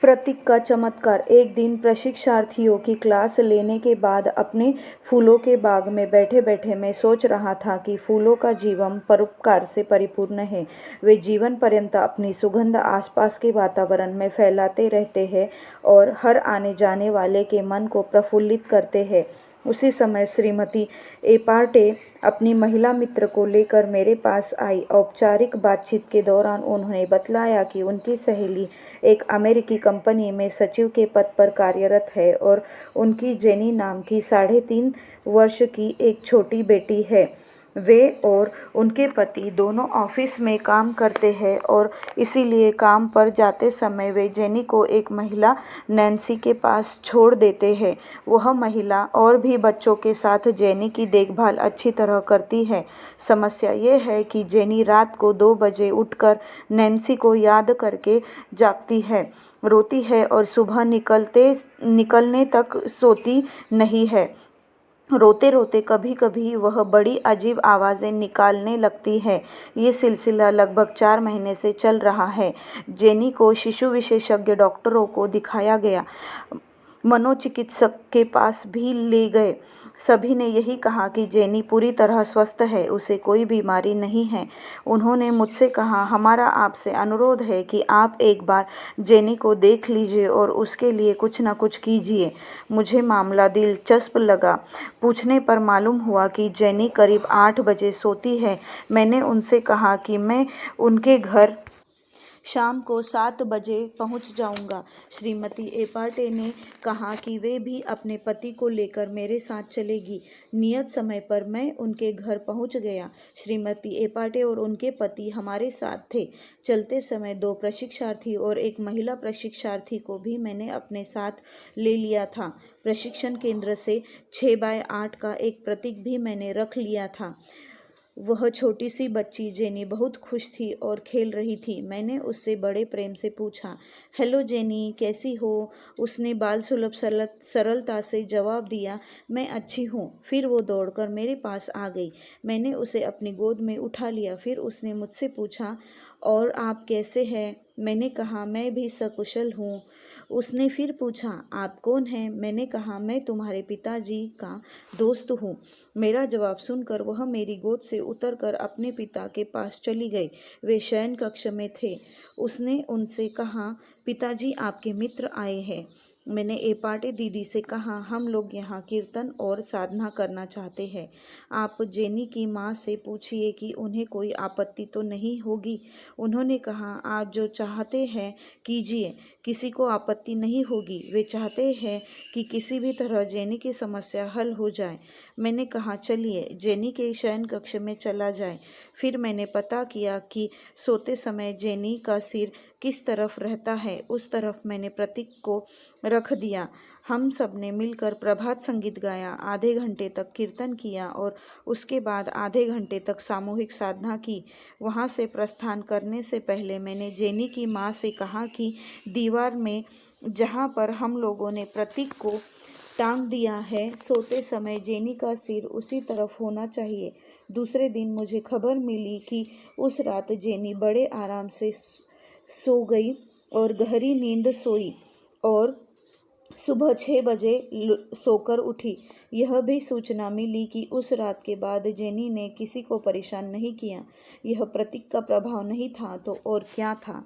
प्रतीक का चमत्कार। एक दिन प्रशिक्षार्थियों की क्लास लेने के बाद अपने फूलों के बाग में बैठे बैठे मैं सोच रहा था कि फूलों का जीवन परोपकार से परिपूर्ण है। वे जीवन पर्यंत अपनी सुगंध आसपास के वातावरण में फैलाते रहते हैं और हर आने जाने वाले के मन को प्रफुल्लित करते हैं। उसी समय श्रीमती एपार्टे अपनी महिला मित्र को लेकर मेरे पास आई। औपचारिक बातचीत के दौरान उन्होंने बतलाया कि उनकी सहेली एक अमेरिकी कंपनी में सचिव के पद पर कार्यरत है और उनकी जेनी नाम की 3.5 वर्ष की एक छोटी बेटी है। वे और उनके पति दोनों ऑफिस में काम करते हैं और इसीलिए काम पर जाते समय वे जेनी को एक महिला नैन्सी के पास छोड़ देते हैं। वह महिला और भी बच्चों के साथ जेनी की देखभाल अच्छी तरह करती है। समस्या ये है कि जेनी रात को 2 बजे उठकर नैन्सी को याद करके जागती है, रोती है और सुबह निकलने तक सोती नहीं है। रोते रोते कभी कभी वह बड़ी अजीब आवाज़ें निकालने लगती है। ये सिलसिला लगभग 4 महीने से चल रहा है। जेनी को शिशु विशेषज्ञ डॉक्टरों को दिखाया गया, मनोचिकित्सक के पास भी ले गए। सभी ने यही कहा कि जेनी पूरी तरह स्वस्थ है, उसे कोई बीमारी नहीं है। उन्होंने मुझसे कहा, हमारा आपसे अनुरोध है कि आप एक बार जेनी को देख लीजिए और उसके लिए कुछ न कुछ कीजिए। मुझे मामला दिलचस्प लगा। पूछने पर मालूम हुआ कि जेनी करीब 8 बजे सोती है। मैंने उनसे कहा कि मैं उनके घर शाम को 7 बजे पहुंच जाऊंगा। श्रीमती एपार्टे ने कहा कि वे भी अपने पति को लेकर मेरे साथ चलेगी। नियत समय पर मैं उनके घर पहुंच गया। श्रीमती एपार्टे और उनके पति हमारे साथ थे। चलते समय 2 प्रशिक्षार्थी और एक महिला प्रशिक्षार्थी को भी मैंने अपने साथ ले लिया था। प्रशिक्षण केंद्र से 6x8 का एक प्रतीक भी मैंने रख लिया था। वह छोटी सी बच्ची जेनी बहुत खुश थी और खेल रही थी। मैंने उससे बड़े प्रेम से पूछा, हेलो जेनी, कैसी हो? उसने बाल सुलभ सरलता से जवाब दिया, मैं अच्छी हूँ। फिर वो दौड़कर मेरे पास आ गई। मैंने उसे अपनी गोद में उठा लिया। फिर उसने मुझसे पूछा, और आप कैसे हैं? मैंने कहा, मैं भी सकुशल हूँ। उसने फिर पूछा, आप कौन हैं? मैंने कहा, मैं तुम्हारे पिताजी का दोस्त हूँ। मेरा जवाब सुनकर वह मेरी गोद से उतरकर अपने पिता के पास चली गई। वे शयन कक्ष में थे। उसने उनसे कहा, पिताजी आपके मित्र आए हैं। मैंने एपार्टे दीदी से कहा, हम लोग यहाँ कीर्तन और साधना करना चाहते हैं। आप जेनी की माँ से पूछिए कि उन्हें कोई आपत्ति तो नहीं होगी। उन्होंने कहा, आप जो चाहते हैं कीजिए, किसी को आपत्ति नहीं होगी। वे चाहते हैं कि किसी भी तरह जेनी की समस्या हल हो जाए। मैंने कहा, चलिए जेनी के शयन कक्ष में चला जाए। फिर मैंने पता किया कि सोते समय जेनी का सिर किस तरफ रहता है। उस तरफ मैंने प्रतीक को रख दिया। हम सब ने मिलकर प्रभात संगीत गाया, आधे घंटे तक कीर्तन किया और उसके बाद आधे घंटे तक सामूहिक साधना की। वहाँ से प्रस्थान करने से पहले मैंने जेनी की माँ से कहा कि दीवार में जहाँ पर हम लोगों ने प्रतीक को टांग दिया है, सोते समय जेनी का सिर उसी तरफ होना चाहिए। दूसरे दिन मुझे खबर मिली कि उस रात जेनी बड़े आराम से सो गई और गहरी नींद सोई और सुबह 6 बजे सोकर उठी। यह भी सूचना मिली कि उस रात के बाद जेनी ने किसी को परेशान नहीं किया। यह प्रतीक का प्रभाव नहीं था तो और क्या था।